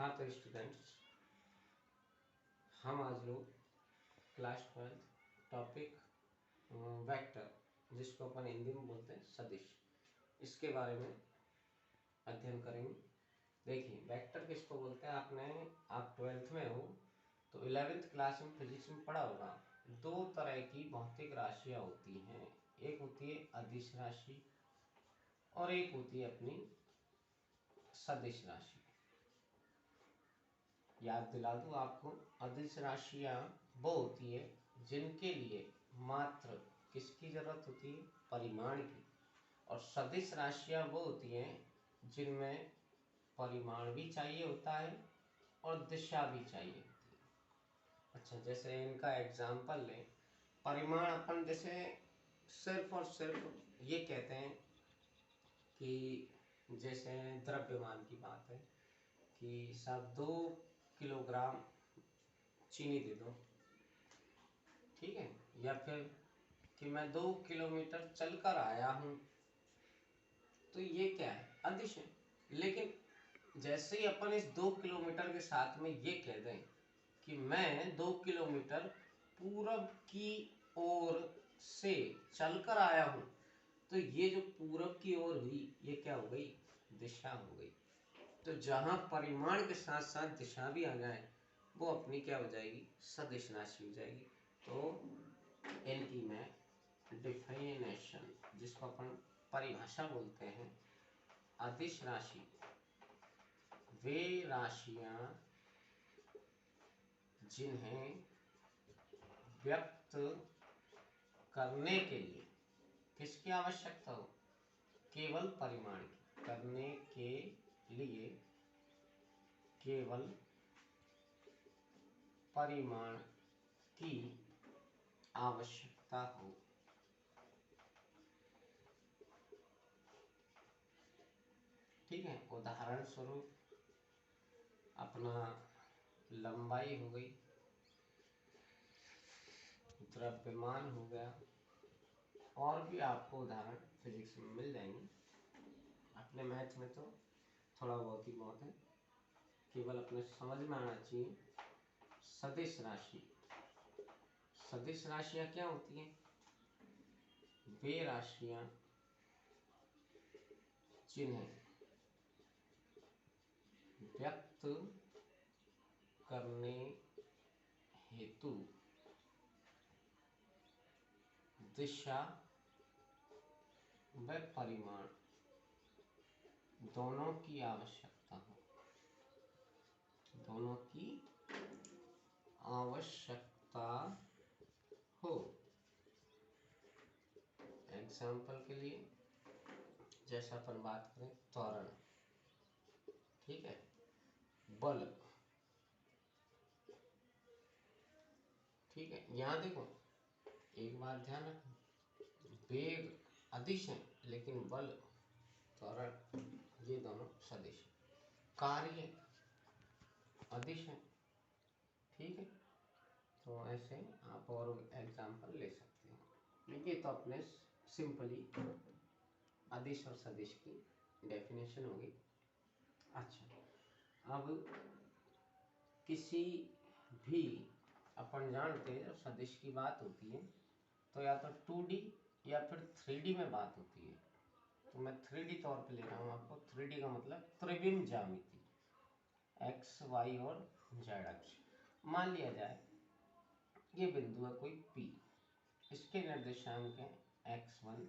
हाँ तो स्टूडेंट्स, हम आज लोग क्लास 12 टॉपिक वेक्टर, जिसको अपन हिंदी में बोलते हैं सदिश, इसके बारे में अध्ययन करेंगे। देखिए, वेक्टर किसको बोलते हैं, आप 12th में हो तो 11th क्लास में फिजिक्स में पढ़ा होगा। दो तरह की भौतिक राशियाँ होती हैं, एक होती है अदिश राशि और एक होती है अपनी सदिश राशि। याद दिला दूं आपको, अदिश राशियाँ वो होती है जिनके लिए मात्र किसकी जरूरत होती है, परिमाण की। और सदिश राशियाँ वो होती हैं जिनमें परिमाण भी चाहिए होता है और दिशा भी चाहिए होती है। अच्छा, जैसे इनका एग्जाम्पल लें, परिमाण अपन जैसे सिर्फ और सिर्फ ये कहते हैं कि जैसे द्रव्यमान की बात है कि साहब 2 किलोग्राम चीनी दे दो, ठीक है, या फिर कि मैं 2 किलोमीटर चलकर आया हूं, तो ये क्या है, अदिश है। लेकिन जैसे ही अपन इस 2 किलोमीटर के साथ में ये कह दें कि मैं 2 किलोमीटर पूरब की ओर से चलकर आया हूं, तो ये जो पूरब की ओर हुई, ये क्या हो गई, दिशा हो गई। तो जहां परिमाण के साथ साथ दिशा भी आ जाए, वो अपनी क्या हो जाएगी, सदिश राशि हो जाएगी। तो इनकी मैं डिफिनेशन, जिसको अपन परिभाषा बोलते हैं, अदिश राशि वे राशियां जिन्हें व्यक्त करने के लिए किसकी आवश्यकता हो, केवल परिमाण की, करने के लिए केवल परिमाण की आवश्यकता हो। ठीक है, उदाहरण स्वरूप अपना लंबाई हो गई, द्रव्यमान हो गया, और भी आपको उदाहरण फिजिक्स में मिल जाएंगे। अपने मैथ में तो थोड़ा बहुत ही बहुत है, केवल अपने समझ में आना चाहिए। सदिश राशि, सदिश राशियां क्या होती हैं, वे राशियां जिन्हें व्यक्त करने हेतु दिशा व परिमाण दोनों की आवश्यकता हो, दोनों की आवश्यकता हो। एग्जाम्पल के लिए जैसा अपन बात करें त्वरण, ठीक है, बल, ठीक है। यहाँ देखो, एक बात ध्यान रखना, वेग अदिश है लेकिन बल, त्वरण, ये दोनों सदिश है। कार्य अदिश है, ठीक है। तो ऐसे आप और एग्जाम्पल ले सकते हैं। ये तो अपने सिंपली अदिश और सदिश की डेफिनेशन होगी। अच्छा, अब किसी भी, अपन जानते हैं जब सदिश की बात होती है तो या तो 2D या फिर 3D में बात होती है। तो मैं 3D तौर पे ले रहा हूँ आपको। 3D का मतलब त्रिविम ज्यामिति, एक्स वाई और जेड अक्ष। मान लिया जाए ये बिंदु है कोई P, इसके निर्देशांक हैं x1,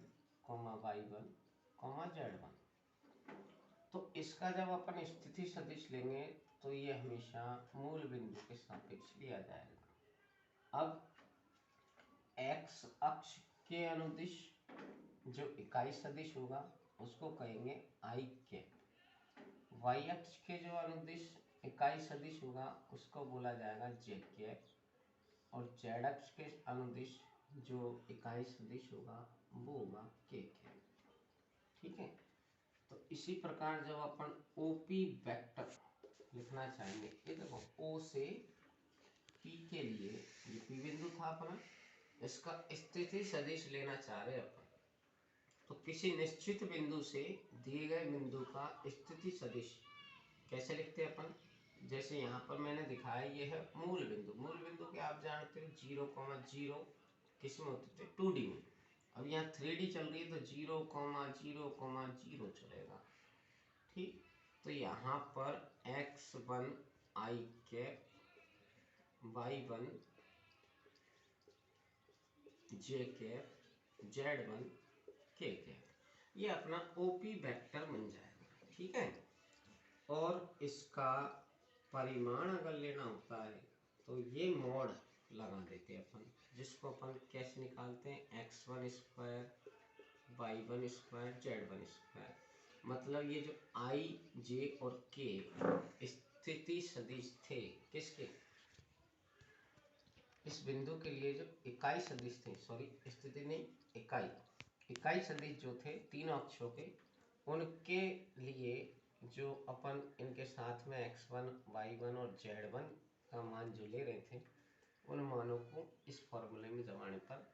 y1, z1। तो इसका जब अपन स्थिति सदिश लेंगे तो ये हमेशा मूल बिंदु के सापेक्ष लिया जाएगा। अब x अक्ष के अनुदिश जो इकाई सदिश होगा उसको कहेंगे i कैप। y अक्ष के जो अनुदिश इकाई सदिश होगा उसको बोला जाएगा j कैप। और z अक्ष के अनुदिश जो इकाई सदिश होगा वो होगा k कैप, ठीक है। तो इसी प्रकार जब अपन OP वेक्टर लिखना चाहेंगे, ये देखो O से P के लिए ये P बिंदु था अपना, इसका स्थिति सदिश लेना चाह रहे अपन, तो किसी निश्चित बिंदु से दिए गए बिंदु का स्थिति सदिश कैसे लिखते हैं अपन, जैसे यहाँ पर मैंने दिखाया ये है मूल बिंदु। मूल बिंदु के आप जानते हो 0,0 किस में होते थे 2D में। अब यहाँ 3D चल रही है तो 0,0,0 चलेगा। ठीक, तो यहाँ पर x1 i cap, y1 j cap, z1 k cap, ये अपना OP वेक्टर बन जाएगा। ठीक है, और इसका परिमाण अगर लेना होता है तो ये मोड लगा देते हैं अपन, जिसको अपन कैसे निकालते हैं x1 square, y1 square, z1 square. मतलब ये जो i, j और k स्थिति सदिश थे किसके, इस बिंदु के लिए जो इकाई सदिश थे, सॉरी स्थिति नहीं इकाई सदिश जो थे तीनों अक्षों के, उनके लिए जो अपन इनके साथ में x1, y1 और z1 का मान जो ले रहे थे, उन मानों को इस फॉर्मूले में जमाने पर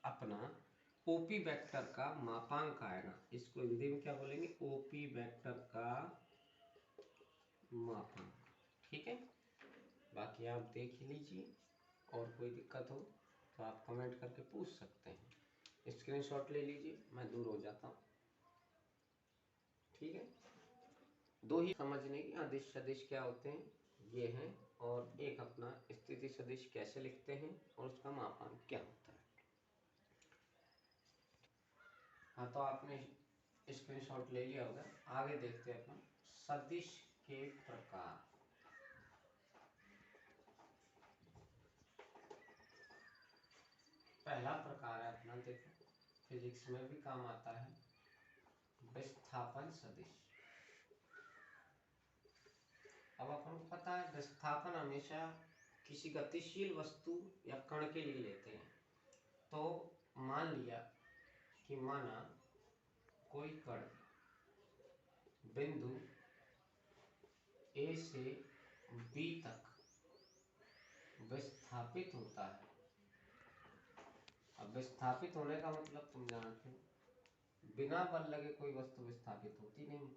अपना ओपी वेक्टर का मापांक आएगा। इसको हिंदी में क्या बोलेंगे, ओपी वेक्टर का मापांक। ठीक है, बाकी आप देख लीजिए, और कोई दिक्कत हो तो आप कमेंट करके पूछ सकते हैं। स्क्रीनशॉट ले लीजिए, मैं दूर हो जाता हूँ। ठीक है, दो ही समझने की अदिश सदिश क्या होते हैं ये हैं, और एक अपना स्थिति सदिश कैसे लिखते हैं और उसका मापांक क्या होता है। हाँ, तो आपने स्क्रीनशॉट ले लिया होगा। आगे देखते हैं अपन सदिश के प्रकार। पहला प्रकार है अपना, देखो फिजिक्स में भी काम आता है, विस्थापन सदिश। अब अपन को पता है विस्थापन हमेशा किसी गतिशील वस्तु या कण के लिए लेते हैं। तो मान लिया कि माना कोई कण बिंदु A से B तक विस्थापित होता है। अब विस्थापित होने का मतलब तुम जानते हो, बिना बल लगे कोई वस्तु विस्थापित होती नहीं।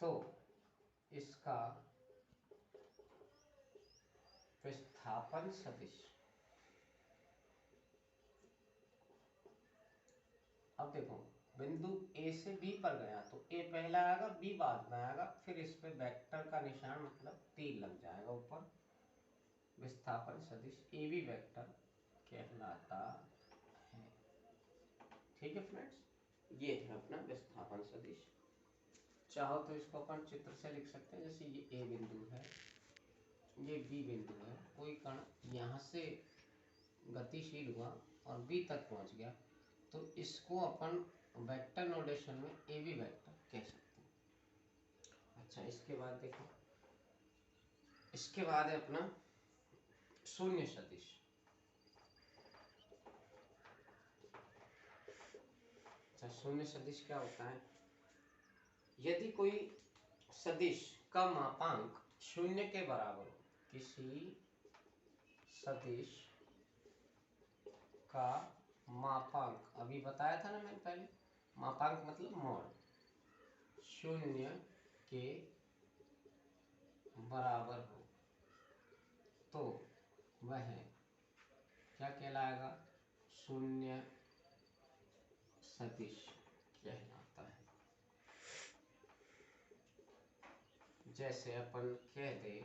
तो इसका विस्थापन सदिश, अब देखो बिंदु A से B पर गया तो A पहला आएगा, B बाद में आएगा, फिर इस पे वेक्टर का निशान मतलब तीर लग जाएगा ऊपर। विस्थापन सदिश AB वेक्टर कहलाता है। ठीक है फ्रेंड्स, ये है अपना विस्थापन सदिश। चाहो तो इसको अपन चित्र से लिख सकते हैं। जैसे ये A बिंदु है, ये B बिंदु है, कोई कण यहाँ से गतिशील हुआ और B तक पहुंच गया, तो इसको अपन वेक्टर नोटेशन में AB वेक्टर कह सकते हैं। अच्छा, इसके बाद देखो, इसके बाद है अपना शून्य सदिश। अच्छा, शून्य सदिश क्या होता है, यदि कोई सदिश का मापांक शून्य के बराबर हो, किसी सदिश का मापांक, अभी बताया था ना मैंने पहले, मापांक मतलब मोड, शून्य के बराबर हो तो वह क्या कहलाएगा, शून्य सदिश कहलाता है। जैसे अपन कह दें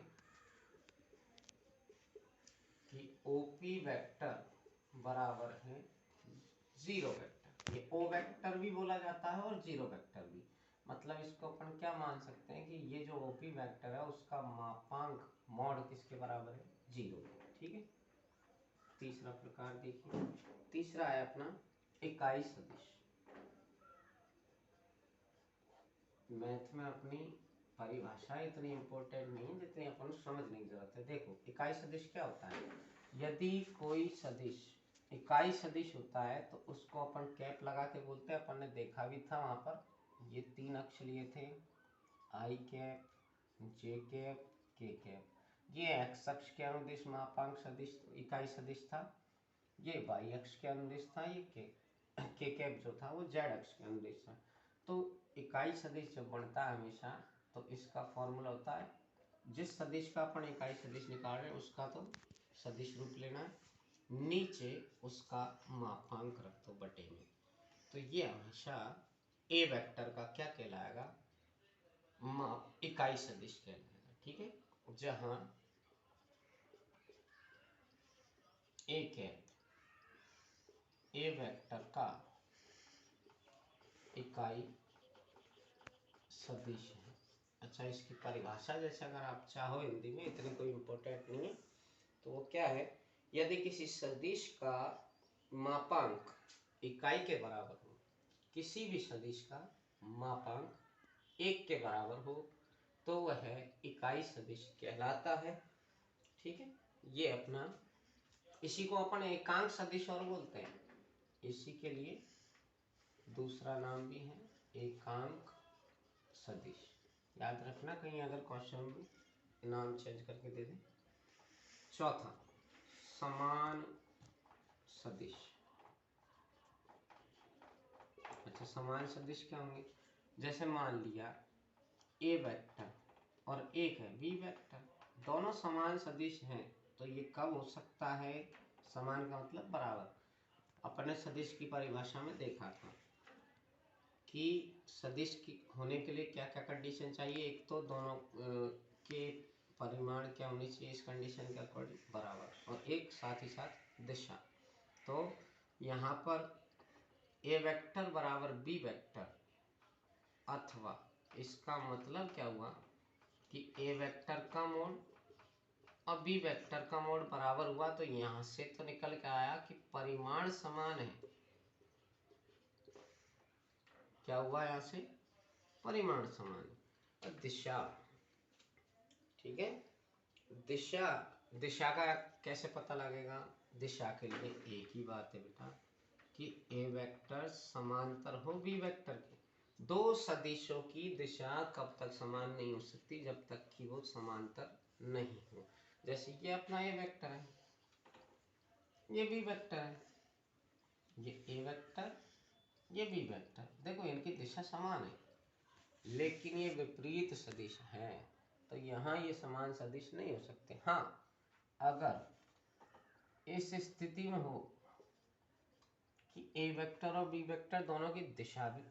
कि ओपी वेक्टर बराबर है जीरो वेक्टर। ये ओ वेक्टर भी बोला जाता है और जीरो वेक्टर भी। मतलब इसको अपन क्या मान सकते हैं कि ये जो ओपी वेक्टर है उसका मापांक मॉड किसके बराबर है, जीरो। ठीक है, तीसरा प्रकार देखिए, तीसरा है अपना इकाई सदिश। मैथ में अपनी परिभाषा इतनी इंपॉर्टेंट नहीं है जितनी अपन समझने की जरूरत है। देखो इकाई सदिश क्या होता है, यदि कोई सदिश इकाई सदिश होता है तो उसको अपन कैप लगा के बोलते हैं। अपन ने देखा भी था वहां पर, ये तीन अक्ष लिए थे, आई कैप, जे कैप, के कैप। ये एक्स अक्ष के अनुदिश मापांक सदिश इकाई सदिश था, ये वाई अक्ष के अनुदिश था, ये के कैप जो था वो जेड अक्ष के अनुदिश था। तो इकाई सदिश जब बनता है हमेशा तो इसका फॉर्मूला होता है, जिस सदिश का अपन इकाई सदिश निकाल रहे हैं उसका तो सदिश रूप लेना है, नीचे उसका मापांक रख दो बटे में। तो ये हमेशा ए वेक्टर का क्या कहलाएगा, माप इकाई सदिश कहलाएगा। ठीक है, जहां ए कैप ए वेक्टर का इकाई सदिश है। अच्छा, इसकी परिभाषा जैसे अगर आप चाहो हिंदी में, इतनी कोई इम्पोर्टेंट नहीं है, तो वो क्या है, यदि किसी सदिश का मापांक इकाई के बराबर हो, किसी भी सदिश का मापांक 1 के बराबर हो, तो वह इकाई सदिश कहलाता है। ठीक है, ये अपना, इसी को अपन एकांक सदिश और बोलते हैं। इसी के लिए दूसरा नाम भी है एकांक सदिश। याद रखना, कहीं अगर क्वेश्चन में नाम चेंज करके दे दें। चौथा, समान सदिश। अच्छा, समान सदिश क्या होंगे, जैसे मान लिया ए वेक्टर और एक है बी वेक्टर, दोनों समान सदिश हैं, तो ये कब हो सकता है, समान का मतलब बराबर। अपने सदिश की परिभाषा में देखा था कि सदिश की होने के लिए क्या क्या कंडीशन चाहिए। एक तो दोनों के परिमाण क्या होनी चाहिए इस कंडीशन के अकॉर्डिंग बराबर, और एक साथ ही साथ दिशा। तो यहाँ पर ए वेक्टर बराबर बी वेक्टर, अथवा इसका मतलब क्या हुआ कि ए वेक्टर का मोड और बी वेक्टर का मोड बराबर हुआ, तो यहां से तो निकल के आया कि परिमाण समान है। क्या हुआ यहां से, परिमाण समान है। दिशा, ठीक है, दिशा, दिशा का कैसे पता लगेगा, दिशा के लिए एक ही बात है बेटा कि ए वेक्टर समांतर हो बी वेक्टर के। दो सदिशों की दिशा कब तक समान नहीं हो सकती, जब तक कि वो समांतर नहीं हो। जैसे ये अपना ए वेक्टर है, ये बी वेक्टर है, ये ए वेक्टर, ये बी वेक्टर, देखो इनकी दिशा समान है, लेकिन ये विपरीत सदिश है, तो यहाँ ये समान सदिश नहीं हो सकते। हाँ, अगर इस स्थिति में हो कि ए वेक्टर और बी वेक्टर दोनों की दिशा भी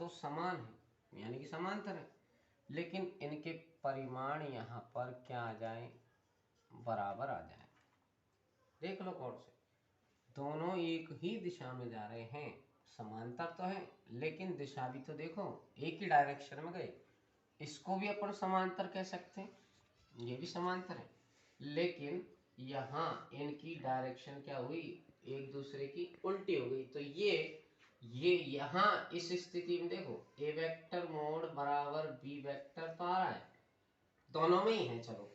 तो समान है, यानी कि समांतर है, लेकिन इनके परिमाण यहाँ पर क्या आ जाए, बराबर आ जाए। देख लो गौर से, दोनों एक ही दिशा में जा रहे हैं, समांतर तो है लेकिन दिशा भी तो देखो एक ही डायरेक्शन में गए। इसको भी अपन समांतर कह सकते हैं, ये भी समांतर है, लेकिन यहाँ इनकी डायरेक्शन क्या हुई, एक दूसरे की उल्टी हो गई। तो ये यहाँ इस स्थिति में देखो ए वेक्टर मोड बराबर बी वेक्टर तो आ रहा है, दोनों में ही है, चलो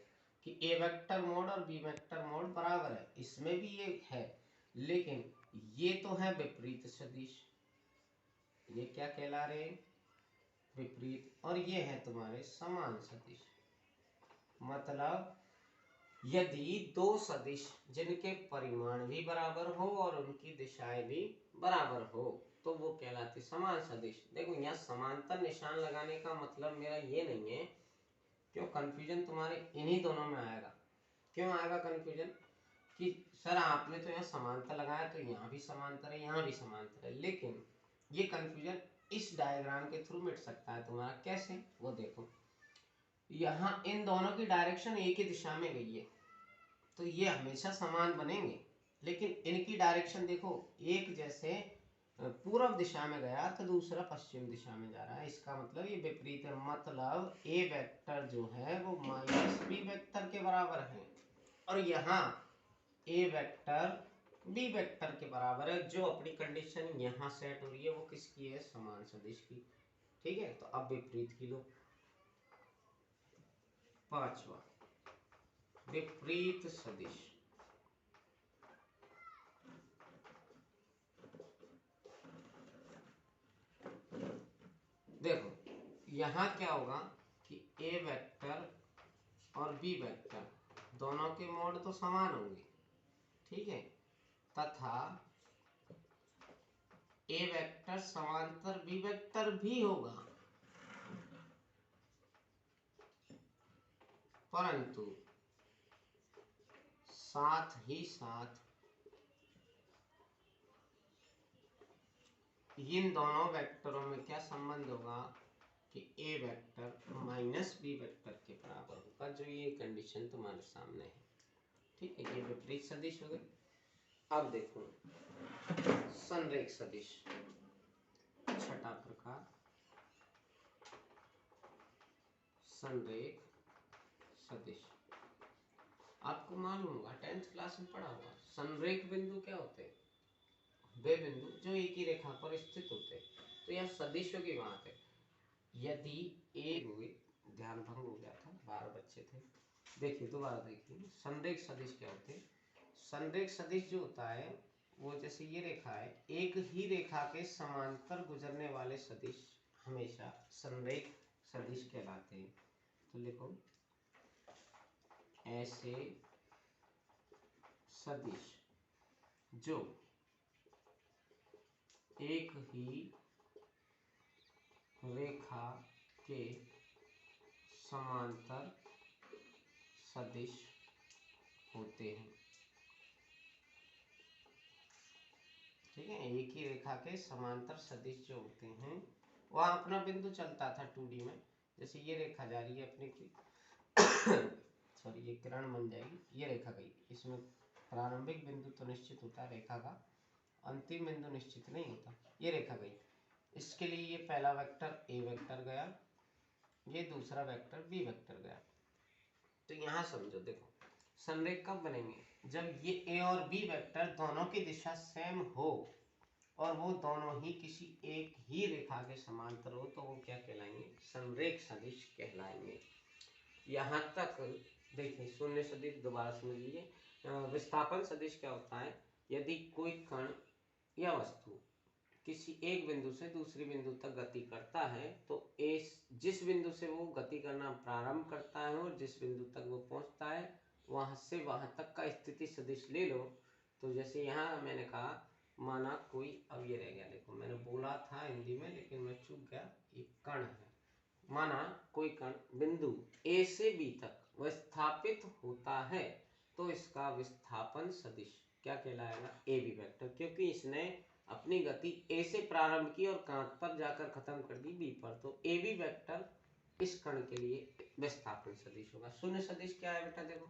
कि ए वेक्टर मोड और बी वेक्टर मोड बराबर है, इसमें भी ये है, लेकिन ये तो है विपरीत सदिश, ये क्या कहला रहे हैं, विपरीत, और ये है तुम्हारे समान सदिश। मतलब यदि दो सदिश जिनके परिमाण भी बराबर हो और उनकी दिशाएं भी बराबर हो, तो वो कहलाते समान सदिश। देखो यहाँ समांतर निशान लगाने का मतलब मेरा ये नहीं है, क्यों कंफ्यूजन तुम्हारे इन्हीं दोनों में आएगा। क्यों आएगा कंफ्यूजन कि सर आपने तो यहाँ समांतर लगाया, तो यहाँ भी समांतर है, यहाँ भी समांतर है, लेकिन ये कंफ्यूजन इस डायग्राम के थ्रू मिट सकता है तुम्हारा। कैसे, वो देखो, यहाँ इन दोनों की डायरेक्शन एक ही दिशा में गई है, तो ये हमेशा समान बनेंगे, लेकिन इनकी डायरेक्शन देखो, एक जैसे पूर्व दिशा में गया तो दूसरा पश्चिम दिशा में जा रहा है, इसका मतलब ये विपरीत है। मतलब ए वेक्टर जो है वो माइनस बी वेक्टर के बराबर है, और यहाँ ए वेक्टर बी वेक्टर के बराबर है। जो अपनी कंडीशन यहाँ सेट हो रही है वो किसकी है, समान सदिश की। ठीक है, तो अब विपरीत की लो। पांचवा, विपरीत सदिश। देखो यहाँ क्या होगा कि ए वेक्टर और बी वेक्टर दोनों के मोड तो समान होंगे, ठीक है, तथा ए वेक्टर समांतर बी वेक्टर भी होगा, परंतु साथ ही साथ इन दोनों वेक्टरों में क्या संबंध होगा कि ए वेक्टर माइनस बी वेक्टर के बराबर होगा, जो ये कंडीशन तुम्हारे सामने है। ठीक है, ये विपरीत सदिश हो गए। अब देखो संरेख सदिश, छठा प्रकार संरेख सदिश। आपको मालूम होगा, 10th क्लास में पढ़ा होगा, संरेख बिंदु क्या होते हैं? वे बिंदु जो एक ही रेखा पर स्थित होते हैं। तो यह सदिशों की बात है। यदि एक हुए, ध्यान भंग हो गया था, 12 बच्चे थे, देखिए दोबारा देखिए, संरेख सदिश क्या होते हैं? संरेख सदिश जो होता है वो जैसे ये रेखा है, एक ही रेखा के समांतर गुजरने वाले सदिश हमेशा संरेख सदिश कहलाते हैं। तो लिखो, ऐसे सदिश जो एक ही रेखा के समांतर सदिश होते हैं। ठीक है, एक ही रेखा के समांतर सदिश जो होते हैं, वहां अपना बिंदु चलता था 2D में। जैसे ये रेखा जा रही है अपनी की सॉरी, ये किरण बन जाएगी, ये रेखा गई, इसमें प्रारंभिक बिंदु तो निश्चित होता है रेखा का, अंतिम बिंदु निश्चित नहीं होता। ये रेखा गई, इसके लिए ये पहला वेक्टर ए वेक्टर गया, ये दूसरा वेक्टर बी वेक्टर गया। तो यहाँ समझो, देखो संरेख कब बनेंगे? जब ये ए और बी वेक्टर दोनों की दिशा सेम हो और वो दोनों ही किसी एक ही रेखा के समांतर हो, तो वो क्या कहलाएंगे? संरेख सदिश कहलाएंगे। यहाँ तक देखिए, शून्य सदिश दोबारा समझ लीजिए। विस्थापन सदिश क्या होता है? यदि कोई कण या वस्तु किसी एक बिंदु से दूसरी बिंदु तक गति करता है, तो जिस बिंदु से वो गति करना प्रारंभ करता है और जिस बिंदु तक वो पहुंचता है, वहां से वहां तक का स्थिति सदिश ले लो। तो जैसे यहाँ मैंने कहा, माना कोई, अब ये रह गया, देखो मैंने बोला था हिंदी में लेकिन मैं चूक गया, एक कण है। माना कोई कण बिंदु ए से बी तक विस्थापित होता है, तो इसका विस्थापन सदिश क्या कहलाएगा? ए बी वेक्टर, क्योंकि इसने अपनी गति ए से प्रारंभ की और कांच पर जाकर खत्म कर दी बी पर। तो ए बी वेक्टर इस कण के लिए विस्थापन सदिश होगा। शून्य सदिश क्या है बेटा? देखो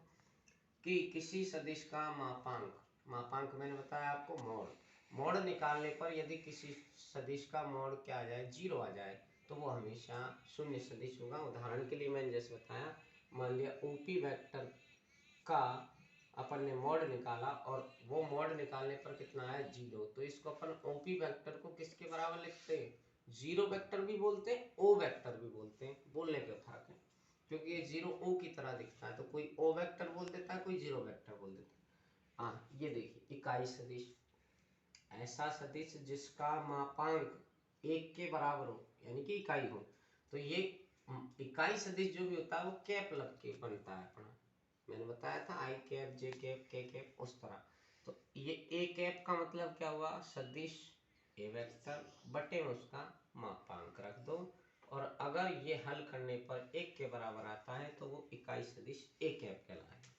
कि किसी सदिश का मापांक मैंने बताया आपको, मोड़ निकालने पर यदि किसी सदिश का मोड़ क्या आ जाए? 0 आ जाए, तो वो हमेशा शून्य सदिश होगा। उदाहरण के लिए मैंने जैसे बताया, मान लिया ओपी वेक्टर का अपन ने मोड़ निकाला और वो मोड़ निकालने पर कितना आया? 0। तो इसको अपन ओपी वेक्टर को किसके बराबर लिखते हैं? 0 वेक्टर भी बोलते हैं, ओ वेक्टर भी बोलते हैं, बोलने का फर्क है, क्योंकि ये 0 ओ की तरह दिखता है। तो कोई ओ वेक्टर बोल देता है, कोई 0 वेक्टर बोल देता है। हाँ, ये देखिए इकाई सदिश, ऐसा सदिश जिसका मापांक 1 के बराबर हो, यानी कि इकाई हो। तो ये इकाई सदिश जो भी होता है वो कैप लग के बनता है अपना, मैंने बताया था, आई कैप, जे कैप, के कैप, उस तरह। तो ये ए कैप का मतलब क्या हुआ? सदिश ए वेक्टर बटे उसका मापांक रख दो, और अगर ये हल करने पर 1 के बराबर आता है तो वो इकाई सदिश ए कैप कहलाएगा।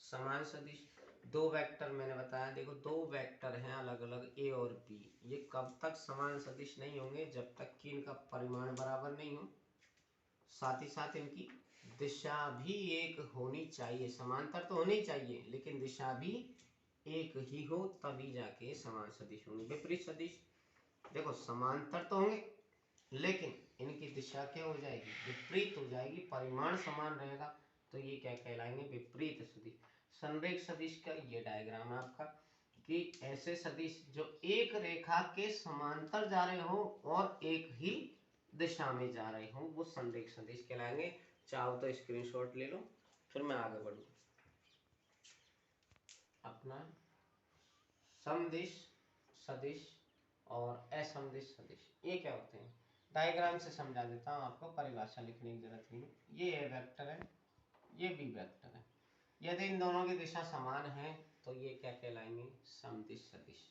समान सदिश, दो वेक्टर मैंने बताया, देखो दो वेक्टर हैं अलग अलग ए और बी, ये कब तक समान सदिश नहीं होंगे? जब तक कि इनका परिमाण बराबर नहीं हो, साथ ही साथ इनकी दिशा भी एक होनी चाहिए। समांतर तो होनी चाहिए लेकिन दिशा भी एक ही हो, तभी जाके समान सदिश होंगे। विपरीत सदिश, देखो समांतर तो होंगे लेकिन इनकी दिशा क्या हो जाएगी? विपरीत हो जाएगी, परिमाण समान रहेगा, तो ये क्या कहलाएंगे? विपरीत सदिश। संरेख सदिश का ये डायग्राम है आपका, कि ऐसे सदिश जो एक रेखा के समांतर जा रहे हो और एक ही दिशा में जा रहे हो, वो संरेख सदिश कहलाएंगे। चाहो तो स्क्रीनशॉट ले लो, फिर मैं आगे बढ़ू। अपना समदिश सदिश और असमदिश सदिश, ये क्या होते हैं? डायग्राम से समझा देता हूँ आपको, परिभाषा लिखने की जरूरत नहीं है। ये ए वेक्टर है, ये बी वेक्टर है, यदि इन दोनों की दिशा समान है तो ये क्या कहलाएंगे? समदिश सदिश।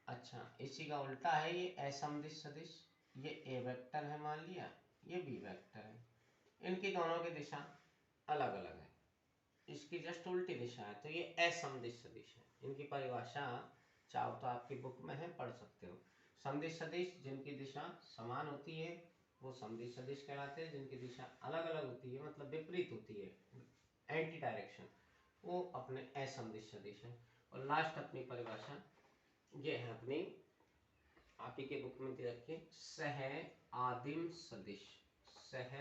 अच्छा, इसी का उल्टा है ये असमदिश सदिश, ये ए वेक्टर है मान लिया, ये बी वेक्टर है, इनकी दोनों की दिशा अलग अलग है, इसकी जस्ट उल्टी दिशा है, तो ये असमदिश सदिश है। इनकी परिभाषा चाहो तो आपकी बुक में है, पढ़ सकते हो। समदिश सदिश जिनकी दिशा समान होती है वो समदिश सदिश कहलाते हैं, जिनकी दिशा अलग अलग होती है मतलब विपरीत होती है, एंटी डायरेक्शन, वो अपने असमदिश सदिश है। और लास्ट अपनी परिभाषा ये है अपनी, आप ही के बुक में दे रखे, सह आदिम सदिश। सह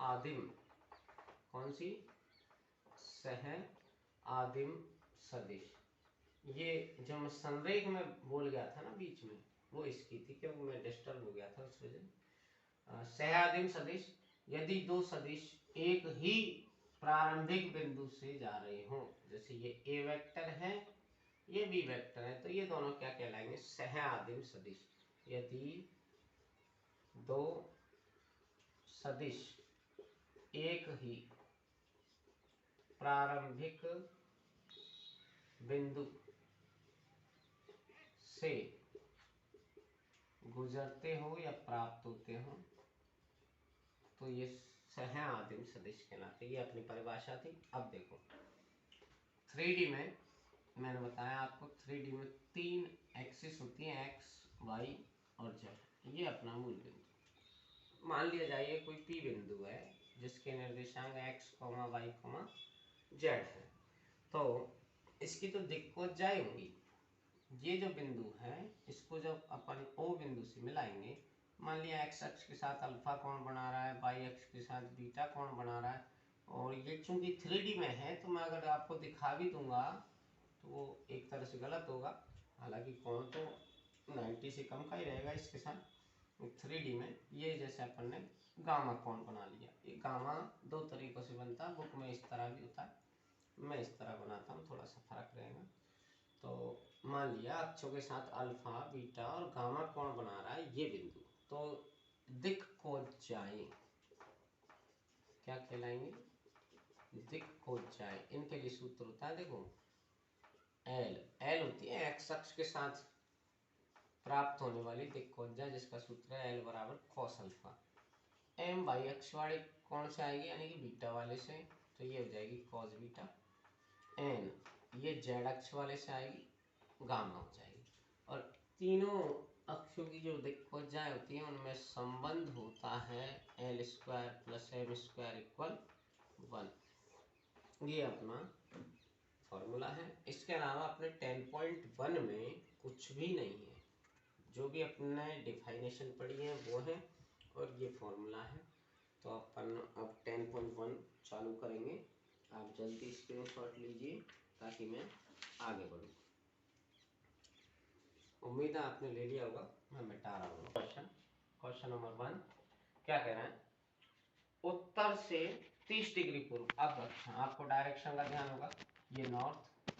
आदिम, कौन सी? सह आदिम सदिश। ये जो मैं संरेख में बोल गया था ना बीच में, वो इसकी थी क्योंकि मैं डिस्टर्ब हो गया था उस वजह। सह आदिम सदिश, यदि दो सदिश एक ही प्रारंभिक बिंदु से जा रहे हों, जैसे ये ए वेक्टर है ये बी वेक्टर है, तो ये दोनों क्या कहलाएंगे? सह आदिम सदिश। यदि दो सदिश एक ही प्रारंभिक बिंदु से गुजरते हो या प्राप्त होते हो तो ये सह आदिम सदिश कहलाते। ये अपनी परिभाषा थी। अब देखो 3D में मैंने बताया आपको, 3D में 3 एक्सिस होती हैं, एक्स वाई और जेड। ये अपना मूल बिंदु मान लिया जाए, कोई पी बिंदु है जिसके निर्देशांक एक्स वाई जेड है, तो इसकी तो दिक्कोजाएं होंगी। ये जो बिंदु है इसको जब अपन ओ बिंदु से मिलाएंगे, मान लिया एक्स अक्ष के साथ अल्फा कोण बना रहा है, वाई अक्ष के साथ बीटा कोण बना रहा है, और ये चूंकि 3D में है तो मैं अगर आपको दिखा भी दूंगा तो वो एक तरह से गलत होगा, हालांकि कोण तो 90 से कम का ही रहेगा इसके साथ। 3D में ये जैसे अपन ने गामा कोण बना लिया, ये गामा दो तरीकों से बनता है, बुक में इस तरह भी होता है, मैं इस तरह बनाता हूँ, थोड़ा सा फर्क रहेगा। तो मान लिया अक्षों के साथ अल्फा बीटा और गामा कोण बना रहा है ये बिंदु, तो दिक्कोजाएं क्या कहलाएंगे? दिक्कोजाएं। इनके लिए सूत्र होता है, देखो एल होती है एक्स अक्ष के साथ प्राप्त होने वाली दिक्कोजा, जिसका सूत्र है एल बराबर कॉस अल्फा। एम वाई अक्ष वाले कोण से आएगी यानी कि बीटा वाले से, तो ये हो जाएगी कॉस बीटा। एन ये जेड अक्ष वाले से आएगी, गामा हो जाएगी। और तीनों अक्षों की जो दिक्कोजाएं होती हैं उनमें संबंध होता है L square plus M square equal 1। ये अपना फॉर्मूला है। इसके अलावा अपने 10.1 में कुछ भी नहीं है, जो भी अपने डिफाइनेशन पढ़ी है वो है और ये फॉर्मूला है। तो अपन अब 10.1 चालू करेंगे, आप जल्दी स्क्रीनशॉट लीजिए ताकि मैं आगे बढ़ूँ। उम्मीद है आपने ले लिया होगा, मैं मिटा रहा हूँ। क्वेश्चन नंबर 1 क्या कह रहा है? उत्तर से 30 डिग्री पूर्व। अब अच्छा आपको डायरेक्शन का ध्यान होगा, ये नॉर्थ,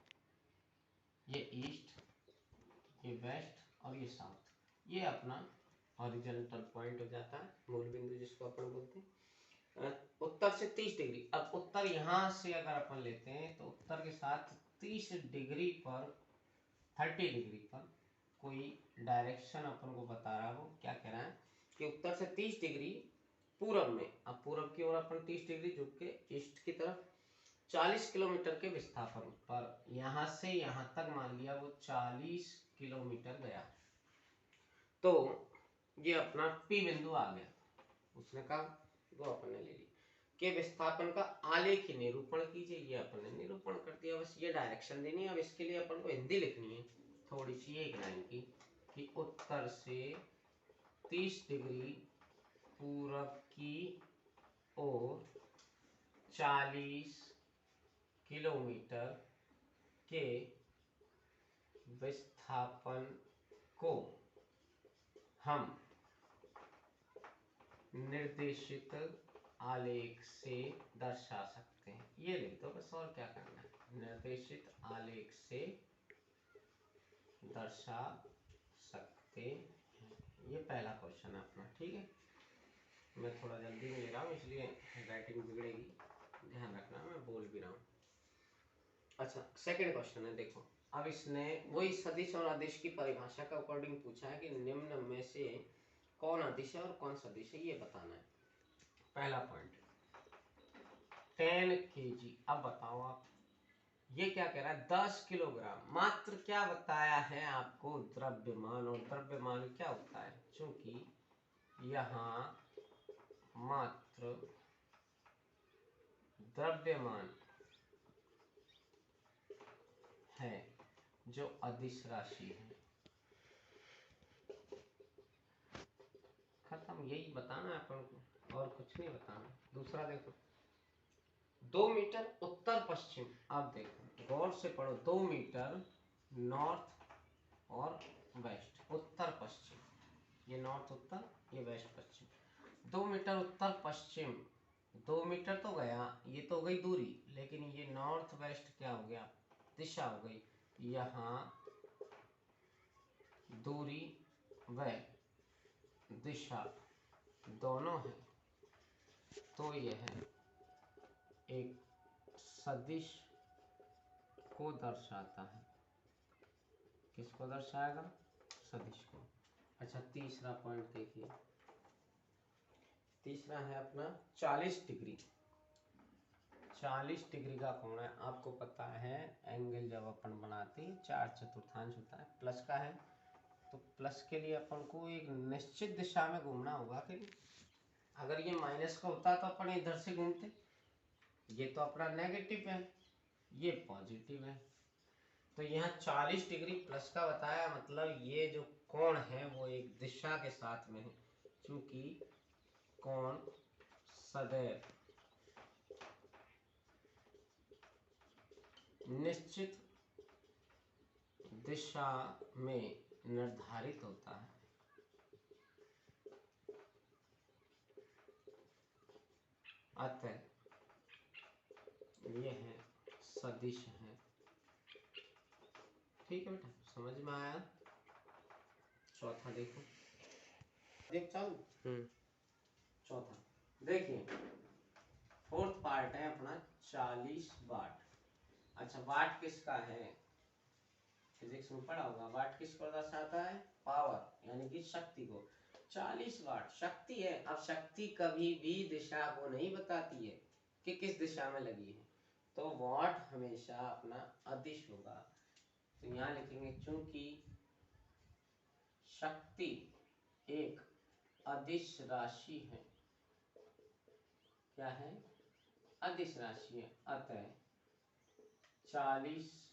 ये ईस्ट, ये वेस्ट और ये साउथ, ये अपना हॉरिजॉन्टल पॉइंट हो जाता है, मूल बिंदु जिसको अपन बोलते हैं। उत्तर से 30 डिग्री। अब उत्तर यहाँ से अगर अपन लेते हैं तो उत्तर के साथ 30 डिग्री पर 30 डिग्री पर कोई डायरेक्शन अपन को बता रहा है। वो क्या कह रहा है कि उत्तर से 30 डिग्री पूरब में, अब पूरब की ओर अपन 30 डिग्री झुक के ईस्ट की तरफ 40 किलोमीटर के विस्थापन पर, यहां से यहां तक मान लिया वो 40 किलोमीटर गया, तो ये अपना पी बिंदु आ गया। उसने कहा वो अपन ने ले ली के विस्थापन का आलेखी निरूपण कीजिए, ये अपन ने निरूपण कर दिया, बस ये डायरेक्शन देनी है। अब इसके लिए अपन को हिंदी लिखनी है थोड़ी सी एक लाइन की, कि उत्तर से 30 डिग्री पूरब की ओर 40 किलोमीटर के विस्थापन को हम निर्देशित आलेख से दर्शा सकते हैं। ये लिख दो बस, और क्या करना है, निर्देशित आलेख से दर्शा सकते हैं। ये पहला क्वेश्चन है अपना, ठीक है। मैं थोड़ा जल्दी में ले रहा हूँ इसलिए राइटिंग बिगड़ेगी, ध्यान रखना, मैं बोल भी रहा हूँ। अच्छा सेकंड क्वेश्चन है, देखो अब इसने वही सदिश और अदिश की परिभाषा का अकॉर्डिंग पूछा है कि निम्न में से कौन अदिश है और कौन सदिश है, ये बताना है। पहला पॉइंट, 10 kg। अब बताओ आप, ये क्या कह रहा है 10 किलोग्राम। मात्र क्या बताया है आपको, द्रव्यमान। और द्रव्यमान क्या होता है, चूंकि यहाँ मात्र द्रव्यमान है जो अदिश राशि है। खत्म, यही बताना है अपन को, और कुछ नहीं बताना। दूसरा देखो, 2 मीटर उत्तर पश्चिम। अब देखो गौर से पढ़ो, 2 मीटर नॉर्थ और वेस्ट, उत्तर पश्चिम, ये नॉर्थ उत्तर, ये वेस्ट पश्चिम। 2 मीटर उत्तर पश्चिम, 2 मीटर तो गया, ये तो हो गई दूरी, लेकिन ये नॉर्थ वेस्ट क्या हो गया, दिशा हो गई। यहाँ दूरी व दिशा दोनों है, तो यह एक सदिश को दर्शाता है। किसको दर्शाएगा, सदिश को। अच्छा, तीसरा पॉइंट देखिए, तीसरा है अपना 40 डिग्री। 40 डिग्री का कोण है। आपको पता है एंगल जब अपन बनाते हैं 4/4 होता है, प्लस का है, तो प्लस के लिए अपन को एक निश्चित दिशा में घूमना होगा। फिर अगर ये माइनस का होता तो अपन इधर से घूमते, ये तो अपना नेगेटिव है, ये पॉजिटिव है, तो यहाँ 40 डिग्री प्लस का बताया, मतलब ये जो कोण है वो एक दिशा के साथ में है, क्योंकि कोण सदैव निश्चित दिशा में निर्धारित होता है। अतः ये है सदिश है। ठीक है बेटा, समझ में आया। चौथा देखो, देख चालू। चौथा देखिए, फोर्थ पार्ट है अपना 40 वाट। अच्छा, वाट किसका है, फिजिक्स में पढ़ा होगा, वाट किसको दर्शाता है, पावर यानी कि शक्ति को। 40 वाट शक्ति है। अब शक्ति कभी भी दिशा को नहीं बताती है कि किस दिशा में लगी है, तो वाट हमेशा अपना अदिश होगा। तो यहाँ लिखेंगे, चूंकि शक्ति एक अदिश राशि है, क्या है, अदिश राशि है, अतः 40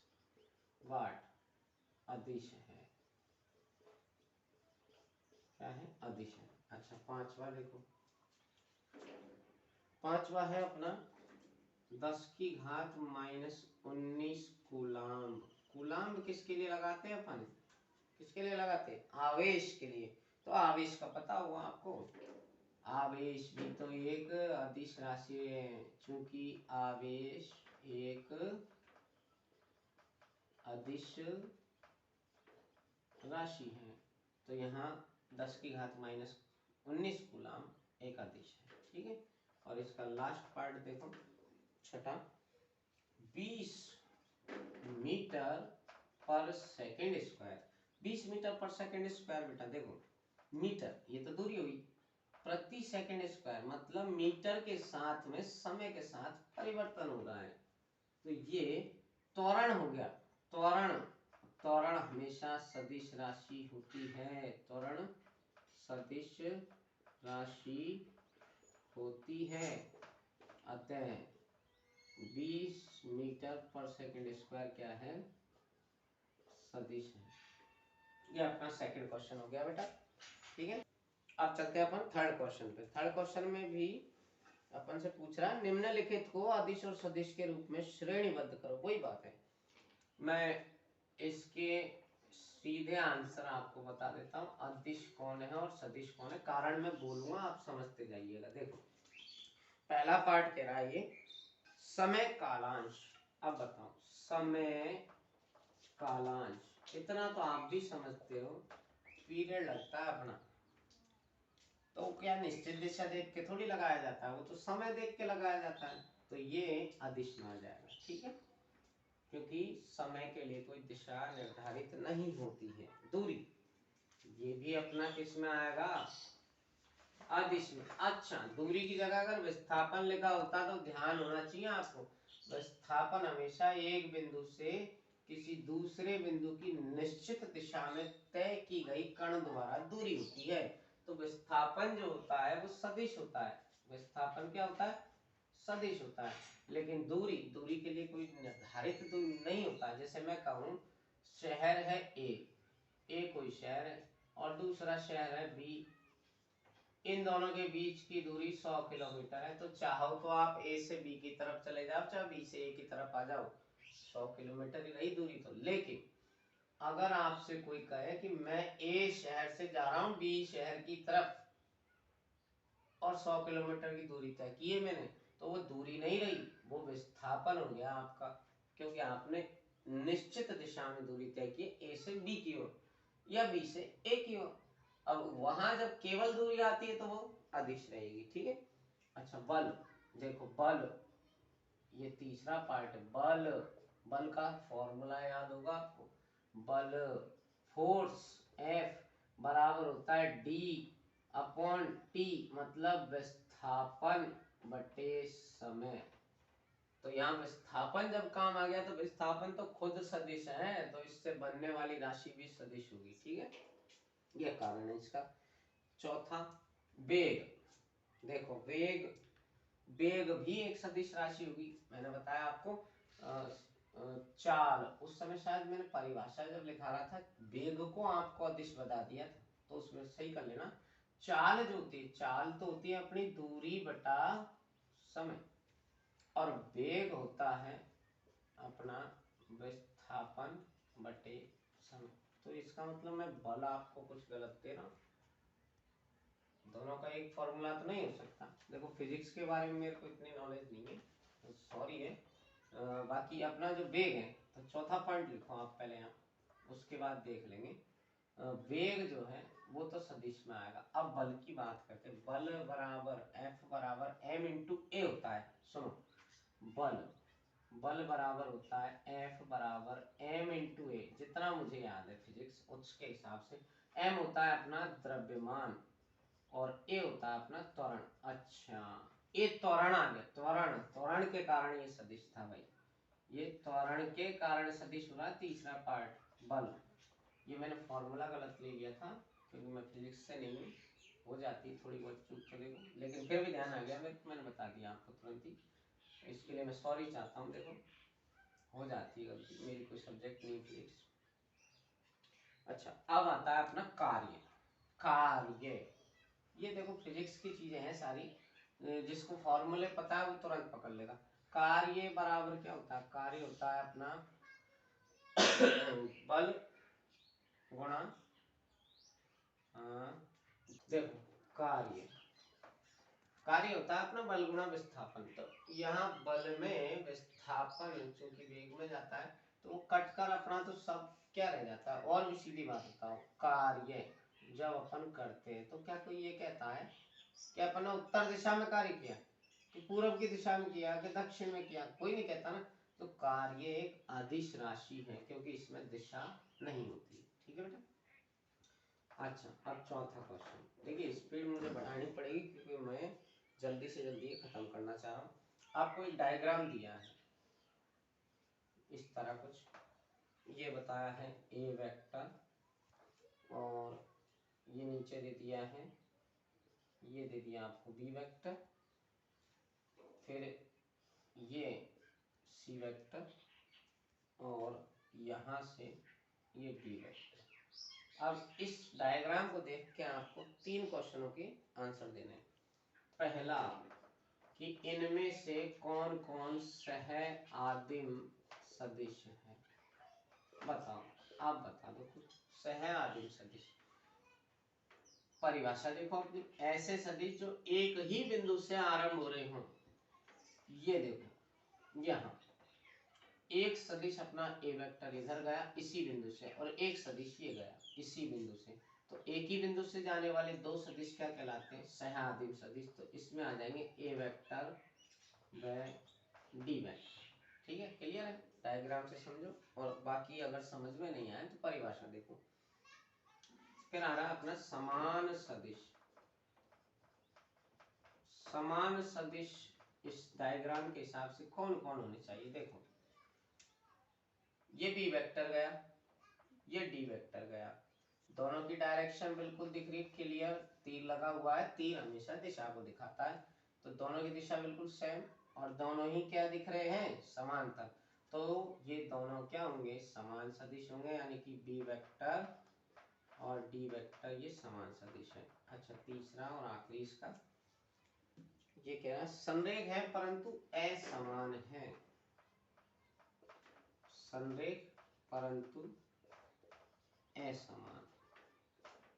वाट अदिश है। क्या है, अदिश है। अच्छा, पांचवा देखो, पांचवा है अपना 10⁻⁻19 कूलाम्ब। कूलाम्ब किसके लिए लगाते हैं अपन, किसके लिए लगाते हैं, आवेश के लिए। तो आवेश का पता होगा आपको, आवेश भी तो एक अदिश राशि है, क्योंकि आवेश एक अदिश राशि है, तो यहाँ 10⁻⁻19 कूलाम्ब एक अदिश है। ठीक है, और इसका लास्ट पार्ट देखो, छठा, 20 मीटर पर सेकेंड स्क्वायर। 20 मीटर पर सेकेंड स्क्वायर, बेटा देखो, मीटर ये तो दूरी हुई, प्रति सेकेंड स्क्वायर मतलब मीटर के साथ में समय के साथ परिवर्तन हो रहा है, तो ये त्वरण हो गया। त्वरण, त्वरण हमेशा सदिश राशि होती है, त्वरण सदिश राशि होती है। अतः 20 मीटर पर सेकेंड स्क्वायर क्या है, सदिश है। ये अपना सेकंड क्वेश्चन हो गया बेटा। ठीक है, अब चलते हैं अपन थर्ड क्वेश्चन पे। थर्ड क्वेश्चन में भी अपन से पूछ रहा है, निम्नलिखित को अदिश और सदिश के रूप में श्रेणीबद्ध करो। वही बात है, मैं इसके सीधे आंसर आपको बता देता हूँ, अदिश कौन है और सदिश कौन है, कारण मैं बोलूंगा, आप समझते जाइएगा। देखो, पहला पार्ट कह रहा है ये समय कालांश। अब बताओ, समय कालांश, इतना तो आप भी समझते हो, पीरियड लगता है अपना, तो क्या निश्चित दिशा देख के थोड़ी लगाया जाता है, वो तो समय देख के लगाया जाता है, तो ये अदिश में आ जाएगा। ठीक है, क्योंकि समय के लिए कोई दिशा निर्धारित नहीं होती है, दूरी। ये भी अपना किस में आएगा, अदिश में। अच्छा, दूरी की जगह अगर विस्थापन लिखा होता तो ध्यान होना चाहिए आपको, विस्थापन हमेशा एक बिंदु से किसी दूसरे बिंदु की निश्चित दिशा में तय की गई कण द्वारा दूरी होती है। तो विस्थापन जो होता है वो सदिश होता है। विस्थापन क्या होता है? सदिश होता है। लेकिन दूरी, दूरी के लिए कोई निर्धारित दूरी नहीं होता। जैसे मैं कहूँ शहर है ए कोई शहर है और दूसरा शहर है बी, इन दोनों के बीच की दूरी 100 किलोमीटर है। तो चाहो तो आप ए से बी की तरफ चले जाओ, चाहे बी से ए की तरफ आ जाओ, 100 किलोमीटर ही रही दूरी। तो लेकिन अगर आपसे कोई कहे कि मैं ए शहर से जा रहा हूं बी शहर की तरफ और 100 किलोमीटर की दूरी तय की है मैंने, तो वो दूरी नहीं रही, वो विस्थापन हो गया आपका, क्योंकि आपने निश्चित दिशा में दूरी तय की, ए से बी की ओर या बी से ए की ओर। अब वहां जब केवल दूरी आती है तो वो अदिश रहेगी। ठीक है। अच्छा, बल देखो, बल ये तीसरा पार्ट है। बल, बल का फॉर्मूला याद होगा आपको। बल, फोर्स, एफ बराबर होता है डी अपॉन टी, मतलब विस्थापन बटे समय। तो यहाँ विस्थापन जब काम आ गया तो विस्थापन तो खुद सदिश है, तो इससे बनने वाली राशि भी सदिश होगी। ठीक है, यह कारण है इसका। चौथा, वेग। देखो वेग, वेग भी एक सदिश राशि होगी। मैंने बताया आपको चाल, उस समय शायद मैंने परिभाषा जब लिखा रहा था वेग को आपको अदिश बता दिया था, तो उसमें सही कर लेना। चाल जो होती है, चाल तो होती है अपनी दूरी बटा समय, और वेग होता है अपना विस्थापन बटे समय। तो इसका मतलब मैं बल आपको कुछ गलत दे रहा हूँ, दोनों का एक फॉर्मूला तो नहीं हो सकता। देखो फिजिक्स के बारे में मेरे को इतनी नॉलेज नहीं है, तो सॉरी है। बाकी अपना जो वेग है, तो चौथा पॉइंट लिखो आप पहले यहाँ, उसके बाद देख लेंगे। वेग जो है वो तो सदिश में आएगा। अब बल की बात करते हैं। बल बराबर एफ बराबर एम इंटू ए होता है। सुनो, बल, बल बराबर होता है एफ बराबर एम इंटू ए, जितना मुझे याद है फिजिक्स उसके हिसाब से। एम होता है अपना द्रव्यमान और ए होता है अपना त्वरण। अच्छा, ये त्वरण आ गया, त्वरण, त्वरण के कारण ये सदिश था भाई, ये त्वरण के कारण सदिश हुआ। तीसरा पार्ट बल, ये मैंने फॉर्मूला गलत ले लिया था क्योंकि मैं फिजिक्स से नहीं हूँ, हो जाती थोड़ी बहुत चूक तो देखो, लेकिन फिर भी ध्यान आ गया मेरे को, मैंने बता दिया आपको तुरंत ही, इसके लिए मैं सॉरी चाहता हूँ। देखो हो जाती है गलती, मेरी कोई सब्जेक्ट नहीं फिजिक्स। अच्छा, अब आता है अपना कार्य। कार्य, ये देखो फिजिक्स की चीजें हैं सारी, जिसको फॉर्मूले पता है वो तुरंत पकड़ लेगा। कार्य बराबर क्या होता है? कार्य होता है अपना बल गुणा, देखो कार्य, कार्य होता है अपना बल गुणा विस्थापन। तो यहाँ बल में विस्थापन चूंकि वेग में जाता है तो वो कट कर अपना तो सब क्या रह जाता है। और भी सीधी बात बताओ, कार्य जब अपन करते हैं तो क्या कोई ये कहता है कि अपन ने उत्तर दिशा में कार्य किया, कि पूर्व की दिशा में किया, कि दक्षिण में किया? कोई नहीं कहता ना। तो कार्य एक अदिश राशि है क्योंकि इसमें दिशा नहीं होती। ठीक है बेटा। अच्छा, अब चौथा क्वेश्चन देखिए, स्पीड मुझे बढ़ानी पड़ेगी क्योंकि मैं जल्दी से जल्दी खत्म करना चाह रहा हूँ। आपको एक डायग्राम दिया है इस तरह कुछ, ये बताया है ए वेक्टर और ये नीचे दे दिया है, ये दे दिया आपको बी वेक्टर, फिर ये सी वेक्टर और यहाँ से ये डी वेक्टर। अब इस डायग्राम को देख के आपको 3 क्वेश्चनों के आंसर देने हैं। पहला, कि इनमें से कौन कौन सह आदिम सदिश है? बताओ, आप बता दो कुछ। सह आदिम सदिश, परिभाषा देखो अपनी, ऐसे सदिश जो एक ही बिंदु से आरंभ हो रहे हों। ये देखो, यहाँ एक सदिश अपना ए वेक्टर इधर गया इसी बिंदु से, और एक सदिश ये गया इसी बिंदु से, तो एक ही बिंदु से जाने वाले 2 सदिश क्या कहलाते हैं? सहआदिम सदिश। तो इसमें आ जाएंगे ए वेक्टर व डी वेक्टर। ठीक है, क्लियर है? डायग्राम से समझो, और बाकी अगर समझ में नहीं आए तो परिभाषा देखो। फिर आ रहा है अपना समान सदिश। समान सदिश इस डायग्राम के हिसाब से कौन कौन होने चाहिए? देखो, ये बी वेक्टर गया, ये डी वेक्टर गया, दोनों की डायरेक्शन बिल्कुल दिख रही, क्लियर, तीर लगा हुआ है, तीर हमेशा दिशा को दिखाता है, तो दोनों की दिशा बिल्कुल सेम, और दोनों ही क्या दिख रहे हैं? समांतर। तो ये दोनों क्या होंगे? समान सदिश होंगे, यानी कि बी वेक्टर और डी वेक्टर ये समान सदिश है। अच्छा, तीसरा और आखिरी इसका ये कह रहा है संरेख है परंतु असमान है, संरेख परंतु असमान।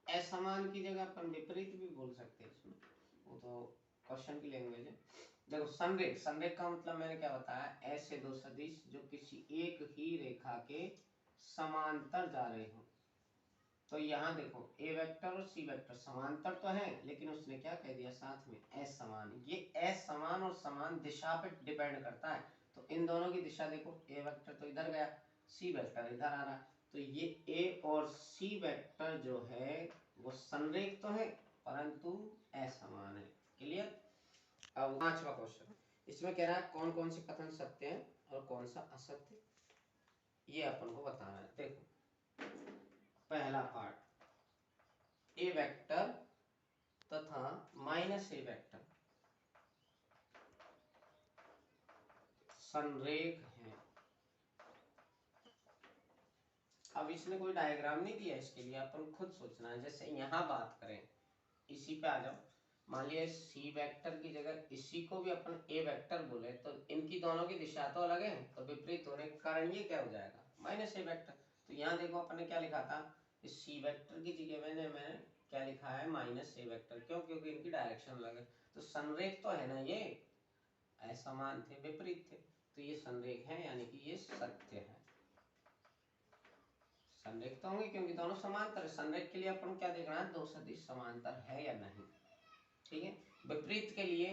असमान की जगह अपन विपरीत भी बोल सकते हैं इसमें, वो तो क्वेश्चन की लैंग्वेज है। देखो, संरेख, संरेख का मतलब मैंने क्या बताया? ऐसे दो सदिश जो किसी एक ही रेखा के समांतर जा रहे हो। तो यहाँ देखो, ए वेक्टर और सी वेक्टर समांतर तो है, लेकिन उसने क्या कह दिया साथ में? असमान। ये असमान और समान दिशा पे डिपेंड करता है। तो इन दोनों की दिशा देखो, ए वेक्टर तो इधर गया, सी वेक्टर इधर आ रहा है, तो ये ए और सी वेक्टर जो है वो संरेख तो है परंतु असमान है। क्लियर? अब पांचवा क्वेश्चन, इसमें कह रहा है कौन कौन से कथन सत्य है और कौन सा असत्य, ये अपन को बताना है। देखो, पहला पार्ट, ए वेक्टर तथा माइनस ए वेक्टर संरेख है। अब इसने कोई डायग्राम नहीं दिया, इसके लिए अपन खुद सोचना है। जैसे यहाँ बात करें, इसी पे आ जाओ, मान लिया सी वेक्टर की जगह इसी को भी अपन ए वेक्टर बोले, तो इनकी दोनों की दिशा तो अलग है, तो विपरीत होने के कारण ये क्या हो जाएगा? माइनस ए वेक्टर। तो यहाँ देखो, अपन ने क्या लिखा था? इस सी वेक्टर की जगह मैंने क्या लिखा है? माइनस ए वेक्टर। क्यों? क्योंकि इनकी डायरेक्शन अलग है। तो संरेख तो है ना, ये असमान थे, विपरीत थे, तो ये संरेख है, यानी कि ये सत्य है। संरेख तो होंगे क्योंकि दोनों समांतर है। संरेख के लिए अपन क्या देखना है? दो सदिश समांतर है या नहीं। ठीक है। विपरीत के लिए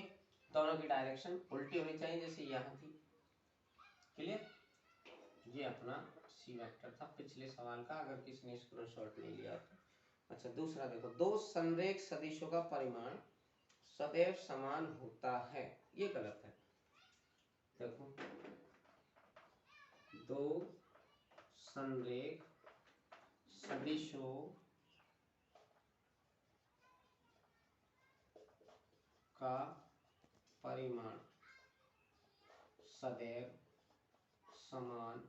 दोनों की डायरेक्शन उल्टी होनी चाहिए, जैसे यहाँ थी। क्लियर? ये अपना सी वेक्टर था पिछले सवाल का, अगर किसी ने स्क्रीनशॉट नहीं लिया तो। अच्छा, दूसरा देखो, दो संरेख सदिशों का परिमाण सदैव समान होता है, ये गलत है। देखो, दो संरेख सदिशों का परिमाण सदैव समान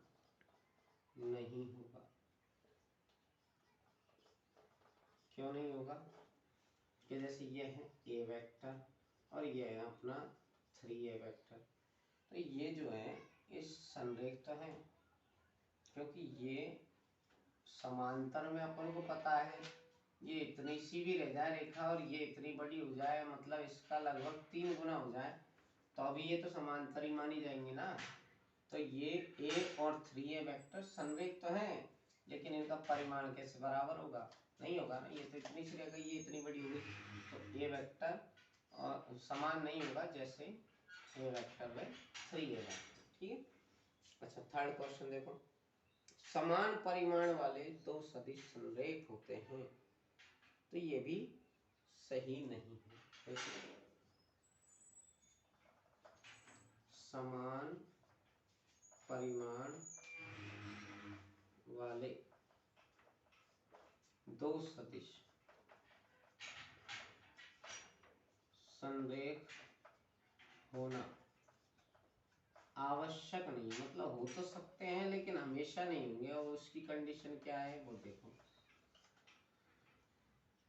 नहीं होगा। क्यों नहीं होगा? कि जैसे ये है ए वेक्टर और ये है अपना 3a वेक्टर, तो ये जो है इस संरेख तो है, क्योंकि ये समांतर में अपन को पता है ये इतनी सी भी रह जाए रेखा और ये इतनी बड़ी हो जाए, मतलब इसका लगभग 3 गुना हो जाए, तो अभी ये तो समांतर ही मानी जाएंगी ना। तो ये a और 3a वेक्टर संरेख तो है, लेकिन इनका परिमाण कैसे बराबर होगा? नहीं होगा ना। ये तो इतनी सी रहेगा, ये इतनी बड़ी होगी, तो a वेक्टर और समान नहीं होगा जैसे a वेक्टर व 3a वेक्टर। ठीक है। अच्छा, थर्ड क्वेश्चन देखो, समान परिमाण वाले दो सदिश संरेख होते हैं, तो ये भी सही नहीं है। समान परिमाण वाले दो सदिश संरेख होना आवश्यक नहीं, मतलब हो तो सकते हैं लेकिन हमेशा नहीं होंगे। और उसकी कंडीशन क्या है वो देखो,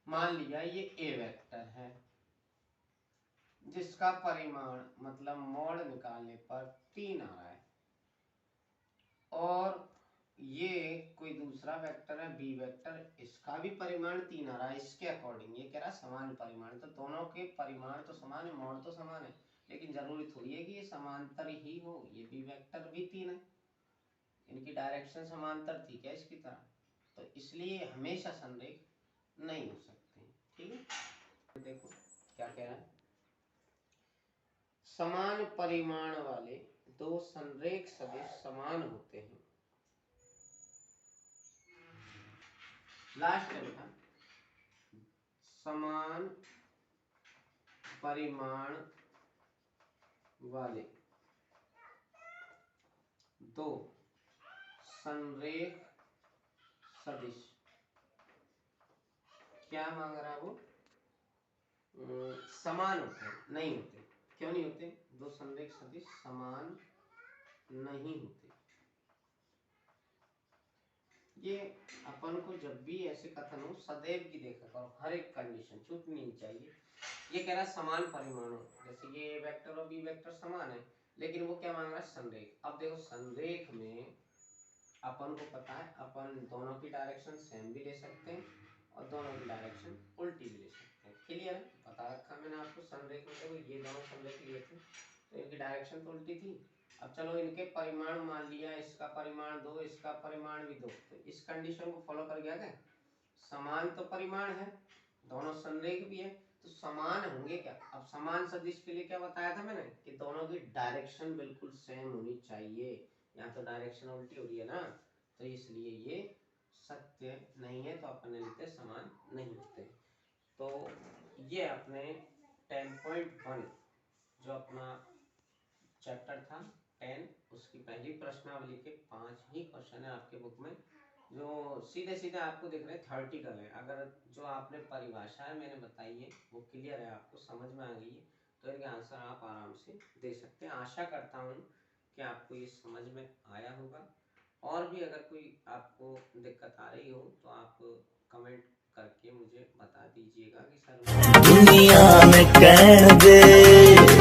मान लिया ये ए वेक्टर है जिसका परिमाण मतलब मोड निकालने पर 3 आ रहा है, और ये कोई दूसरा वेक्टर है बी वेक्टर, इसका भी परिमाण 3 आ रहा है। इसके अकॉर्डिंग ये कह रहा है समान परिमाण, तो दोनों के परिमाण तो समान है, मोड तो समान है, लेकिन जरूरी थोड़ी है कि ये समांतर ही हो। ये बी वेक्टर भी 3 है, इनकी डायरेक्शन समांतर थी क्या इसकी तरह, तो इसलिए हमेशा संरेख नहीं हो सकते। ठीक है। देखो क्या कह रहा है, समान परिमाण वाले दो संरेख सदिश समान होते हैं। लास्ट में था समान परिमाण वाले दो संरेख सदिश, क्या मांग रहा है वो, समान होते हैं, नहीं होते। क्यों नहीं होते? दो संरेख सदिश समान नहीं होते। ये अपन को जब भी ऐसे कथन हो सदैव की देखा करो, हर एक कंडीशन छूटनी नहीं चाहिए। ये कह रहा है समान परिमाणों, जैसे ये A वेक्टर और B वेक्टर समान है, लेकिन वो क्या मांग रहा है, संरेख। अब देखो संरेख में अपन को पता है अपन दोनों की डायरेक्शन सेम भी ले सकते हैं और दोनों की डायरेक्शन उल्टी भी ले सकते हैं। क्लियर है? बता रखा मैंने आपको संरेख में। देखो ये दोनों संरेख लिए थे तो इनकी डायरेक्शन तो उल्टी थी। अब चलो इनके परिमाण मान लिया, इसका परिमाण 2, इसका परिमाण भी 2, तो इस कंडीशन को फॉलो कर गया क्या? समान तो परिमाण है, दोनों संरेख भी है, तो समान होंगे क्या? अब समान सदिश के लिए क्या बताया था मैंने कि दोनों की डायरेक्शन बिल्कुल सेम होनी चाहिए। यहाँ तो डायरेक्शन उल्टी हो रही है ना, तो इसलिए ये सत्य नहीं है, तो अपन लिखते समान नहीं होते। तो ये अपने 10.1 जो अपना चैप्टर था 10, उसकी पहली प्रश्नावली के 5 ही क्वेश्चन है आपके बुक में, जो सीधे सीधे आपको दिख रहे थ्योरेटिकल है। अगर जो आपने परिभाषाएं मैंने बताई है वो क्लियर है, आपको समझ में आ गई है, तो इनके आंसर आप आराम से दे सकते हैं। आशा करता हूँ कि आपको ये समझ में आया होगा। और भी अगर कोई आपको दिक्कत आ रही हो तो आप कमेंट करके मुझे बता दीजिएगा कि सर दुनिया में कहने दे